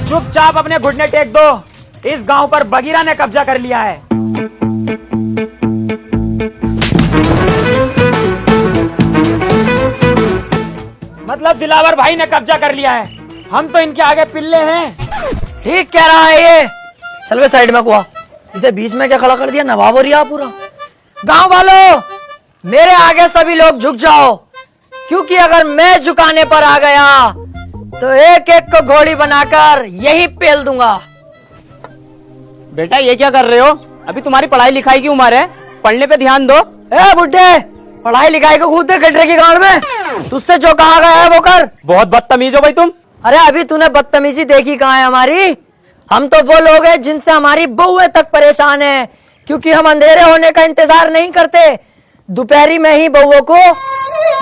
चुपचाप अपने घुटने टेक दो। इस गांव पर बगीरा ने कब्जा कर लिया है। मतलब दिलावर भाई ने कब्जा कर लिया है। हम तो इनके आगे पिल्ले हैं। ठीक कह रहा है ये। चल वे साइड में कुआ, इसे बीच में क्या खड़ा कर दिया, नवाब हो रिया पूरा। गांव वालों, मेरे आगे सभी लोग झुक जाओ, क्योंकि अगर मैं झुकाने पर आ गया तो एक एक को घोड़ी बनाकर यही पेल दूंगा। बेटा ये क्या कर रहे हो? अभी तुम्हारी पढ़ाई लिखाई की उम्र है, पढ़ने पे ध्यान दो। ए बुड्ढे, पढ़ाई लिखाई को कूदते गड्ढे की गांड में, तुझसे जो कहा गया है वो कर। बहुत बदतमीज हो भाई तुम। अरे अभी तूने बदतमीजी देखी कहाँ है हमारी? हम तो वो लोग हैं जिनसे हमारी बहुएं तक परेशान है, क्योंकि हम अंधेरे होने का इंतजार नहीं करते, दोपहरी में ही बहुओं को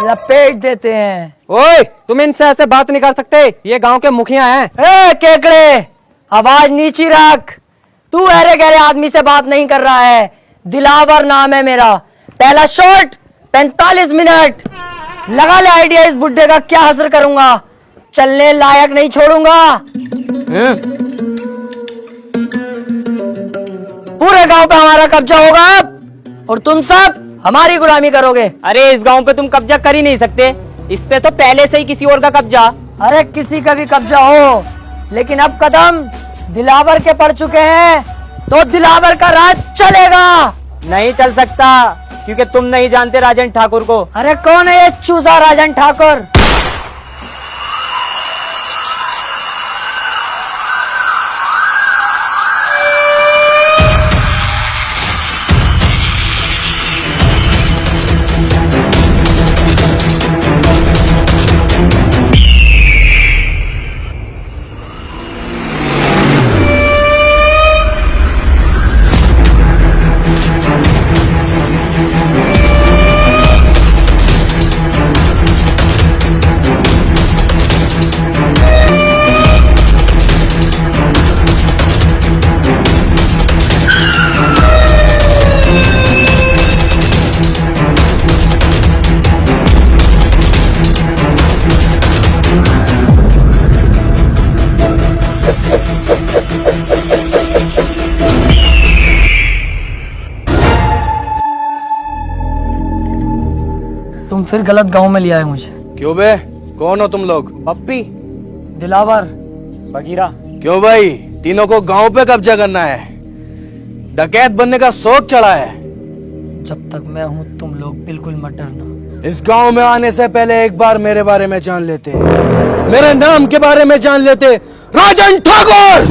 लपेट देते हैं। ओए, तुम इनसे ऐसे बात नहीं कर सकते, ये गांव के मुखिया हैं। ए केकड़े, आवाज नीची रख। तू अरे गहरे आदमी से बात नहीं कर रहा है। दिलावर नाम है मेरा। पहला शॉट 45 मिनट। लगा ले आइडिया, इस बुड्ढे का क्या असर करूंगा, चलने लायक नहीं छोड़ूंगा। पूरे गांव पे हमारा कब्जा होगा अब, और तुम सब हमारी गुलामी करोगे। अरे इस गांव पे तुम कब्जा कर ही नहीं सकते, इस पे तो पहले से ही किसी और का कब्जा। अरे किसी का भी कब्जा हो, लेकिन अब कदम दिलावर के पड़ चुके हैं, तो दिलावर का राज चलेगा। नहीं चल सकता, क्योंकि तुम नहीं जानते राजन ठाकुर को। अरे कौन है ये चूजा राजन ठाकुर? तुम फिर गलत गांव में लिया है मुझे। क्यों बे, कौन हो तुम लोग? पप्पी, दिलावर, बगीरा। क्यों भाई, तीनों को गांव पे कब्जा करना है? डकैत बनने का शौक चढ़ा है? जब तक मैं हूं तुम लोग बिल्कुल मत डरना। इस गांव में आने से पहले एक बार मेरे बारे में जान लेते, मेरे नाम के बारे में जान लेते। राजन ठाकुर!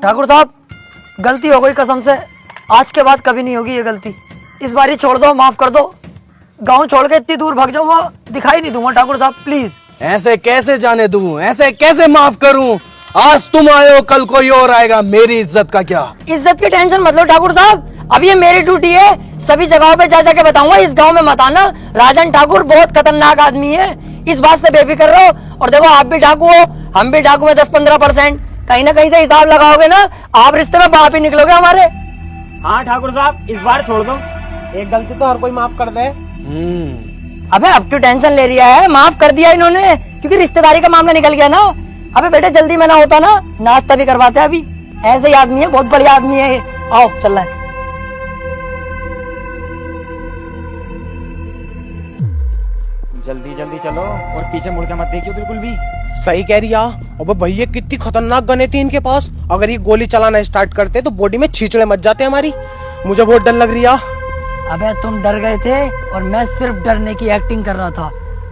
ठाकुर साहब, गलती हो गई, कसम से आज के बाद कभी नहीं होगी ये गलती। इस बार ही छोड़ दो, माफ कर दो। गांव छोड़ के इतनी दूर भाग जाऊंगा, दिखाई नहीं दूंगा। ठाकुर साहब प्लीज। ऐसे कैसे जाने दूं, ऐसे कैसे माफ करूं? आज तुम आए हो, कल कोई और आएगा, मेरी इज्जत का क्या? इज्जत की टेंशन मत लो ठाकुर साहब, अब ये मेरी ड्यूटी है, सभी जगहों पे जा जाके बताऊंगा इस गांव में मत आना, राजन ठाकुर बहुत खतरनाक आदमी है, इस बात से बेफिक्र रहो। और देखो आप भी डाकू हो, हम भी डाकू में 10-15%, कहीं ना कहीं से हिसाब लगाओगे ना, आप रिश्ते में बाप ही निकलोगे हमारे। हाँ ठाकुर साहब, इस बार छोड़ दो, एक गलती तो हर कोई माफ कर दे। अबे अब क्यों टेंशन ले रहा है? माफ कर दिया इन्होंने, क्योंकि रिश्तेदारी का मामला निकल गया ना। अबे बेटे जल्दी में ना होता ना, नाश्ता भी करवाते हैं। अभी ऐसे ही आदमी है, बहुत बढ़िया आदमी है ये। आओ चल रहा है। जल्दी जल्दी चलो, और पीछे मुड़ के मत देखियो बिल्कुल भी। सही कह रही। अबे भैया कितनी खतरनाक गने थी इनके पास, अगर ये गोली चलाना स्टार्ट करते तो बॉडी में छींचड़े मच जाते हमारी। मुझे बहुत डर लग रही है। अबे तुम डर गए थे और मैं सिर्फ डरने की एक्टिंग कर रहा था।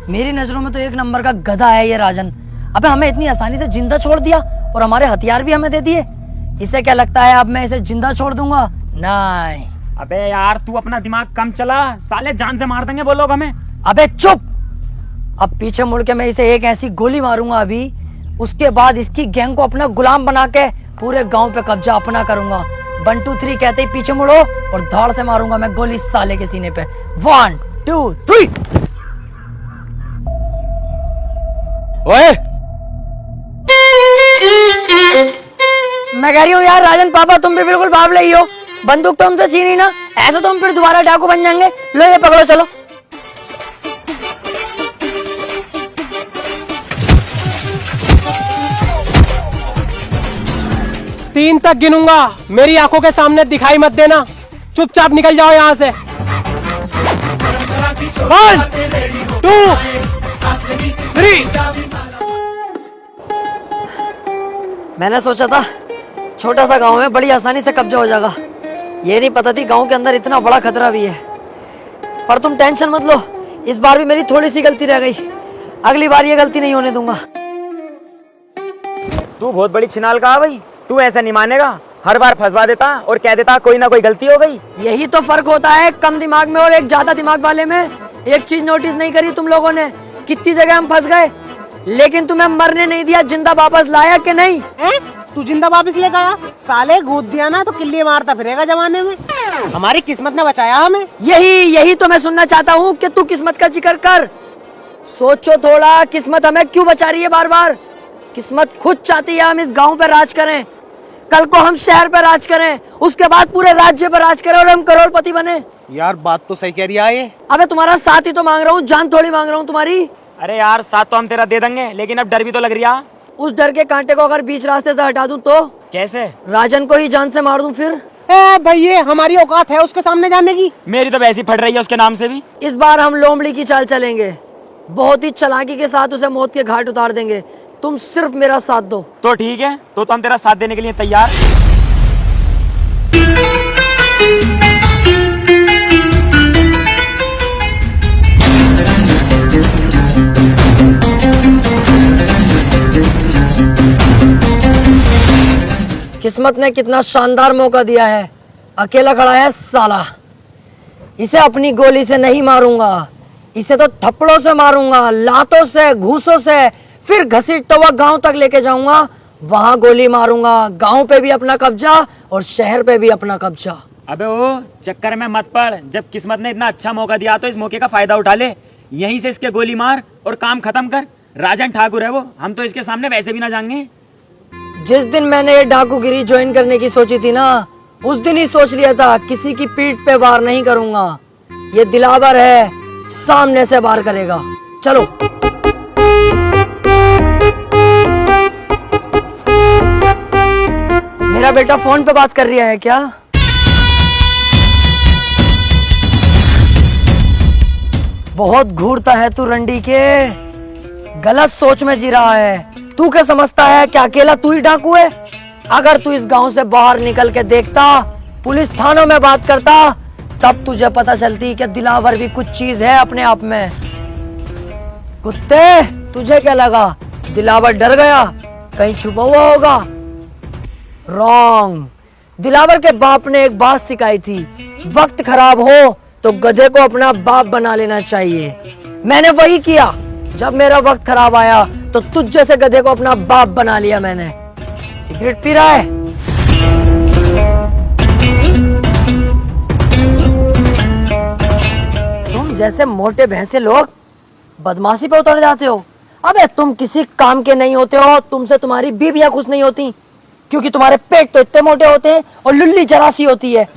मेरी नजरों में तो एक नंबर का गधा है ये राजन। अबे हमें इतनी आसानी से जिंदा छोड़ दिया और हमारे हथियार भी हमें दे दिए। इसे क्या लगता है अब मैं इसे जिंदा छोड़ दूंगा? नहीं। अबे यार तू अपना दिमाग कम चला, साले जान से मार देंगे वो लोग हमें। अबे चुप, अब पीछे मुड़ के मैं इसे एक ऐसी गोली मारूंगा अभी, उसके बाद इसकी गैंग को अपना गुलाम बना के पूरे गांव पे कब्जा अपना करूंगा। 1 2 3 कहते ही पीछे मुड़ो और धाड़ से मारूंगा मैं गोली साले के सीने पे। 1 2 3। ओए, मैं कह रही हूँ यार राजन पापा, तुम भी बिल्कुल बाप ही हो, बंदूक तो हमसे छीनी ना, ऐसे तो हम फिर दोबारा डाकू बन जाएंगे। लो ये पकड़ो, चलो। 3 तक गिनूंगा, मेरी आंखों के सामने दिखाई मत देना, चुपचाप निकल जाओ यहाँ से। 1 2 3। मैंने सोचा था छोटा सा गांव में बड़ी आसानी से कब्जा हो जाएगा, ये नहीं पता थी गांव के अंदर इतना बड़ा खतरा भी है। पर तुम टेंशन मत लो, इस बार भी मेरी थोड़ी सी गलती रह गई, अगली बार ये गलती नहीं होने दूंगा। तू बहुत बड़ी छिनाल का भाई, तू ऐसा नहीं मानेगा, हर बार फंसवा देता और कह देता कोई ना कोई गलती हो गई। यही तो फर्क होता है कम दिमाग में और एक ज्यादा दिमाग वाले में। एक चीज नोटिस नहीं करी तुम लोगों ने, कितनी जगह हम फंस गए, लेकिन तुम्हें मरने नहीं दिया, जिंदा वापस लाया कि नहीं? तू जिंदा वापस लेकर आया? साले गोद दिया ना तो किल्ली मारता फिरेगा जमाने में। हमारी किस्मत ने बचाया हमें। यही तो मैं सुनना चाहता हूँ कि तू किस्मत का जिक्र कर। सोचो थोड़ा, किस्मत हमें क्यों बचा रही है बार बार? किस्मत खुद चाहती है हम इस गांव पे राज करें, कल को हम शहर पे राज करें, उसके बाद पूरे राज्य पे राज करें और हम करोड़पति बने। यार बात तो सही कह रही है ये। अबे तुम्हारा साथ ही तो मांग रहा हूँ, जान थोड़ी मांग रहा हूँ तुम्हारी। अरे यार साथ तो हम तेरा दे देंगे, लेकिन अब डर भी तो लग रही है। उस डर के कांटे को अगर बीच रास्ते से हटा दूं तो? कैसे? राजन को ही जान से मार दूं फिर? भैया हमारी औकात है उसके सामने जाने की। मेरी तो वैसी फट रही है उसके नाम से भी। इस बार हम लोमड़ी की चाल चलेंगे, बहुत ही चालाकी के साथ उसे मौत के घाट उतार देंगे। तुम सिर्फ मेरा साथ दो। तो ठीक है, तो हम तेरा साथ देने के लिए तैयार। किस्मत ने कितना शानदार मौका दिया है, अकेला खड़ा है साला। इसे अपनी गोली से नहीं मारूंगा, इसे तो थप्पड़ों से मारूंगा, लातों से, घूसों से, फिर घसीटता हुआ गांव तक लेके जाऊंगा, वहां गोली मारूंगा। गांव पे भी अपना कब्जा और शहर पे भी अपना कब्जा। अबे वो चक्कर में मत पड़, जब किस्मत ने इतना अच्छा मौका दिया तो इस मौके का फायदा उठा ले, यहीं से इसके गोली मार और काम खत्म कर। राजन ठाकुर है वो, हम तो इसके सामने वैसे भी ना जाएंगे। जिस दिन मैंने ये डाकूगिरी ज्वाइन करने की सोची थी ना, उस दिन ही सोच लिया था किसी की पीठ पे वार नहीं करूंगा। ये दिलावर है, सामने से वार करेगा। चलो। मेरा बेटा फोन पे बात कर रहा है क्या? बहुत घूरता है तू रंडी के, गलत सोच में जी रहा है। तू क्या समझता है कि अकेला तू ही डाकू है? अगर तू इस गांव से बाहर निकल के देखता, पुलिस थानों में बात करता, तब तुझे पता चलती कि दिलावर भी कुछ चीज है अपने आप में। कुत्ते, तुझे क्या लगा दिलावर डर गया? कहीं छुपा हुआ होगा? रॉन्ग। दिलावर के बाप ने एक बात सिखाई थी, वक्त खराब हो तो गधे को अपना बाप बना लेना चाहिए। मैंने वही किया, जब मेरा वक्त खराब आया तो तुझ जैसे गधे को अपना बाप बना लिया मैंने। सिगरेट पी रहा है? तुम जैसे मोटे भैंसे लोग बदमाशी पे उतर जाते हो। अबे तुम किसी काम के नहीं होते हो, तुमसे तुम्हारी बीवियां खुश नहीं होती, क्योंकि तुम्हारे पेट तो इतने मोटे होते हैं और लुल्ली जरा सी होती है।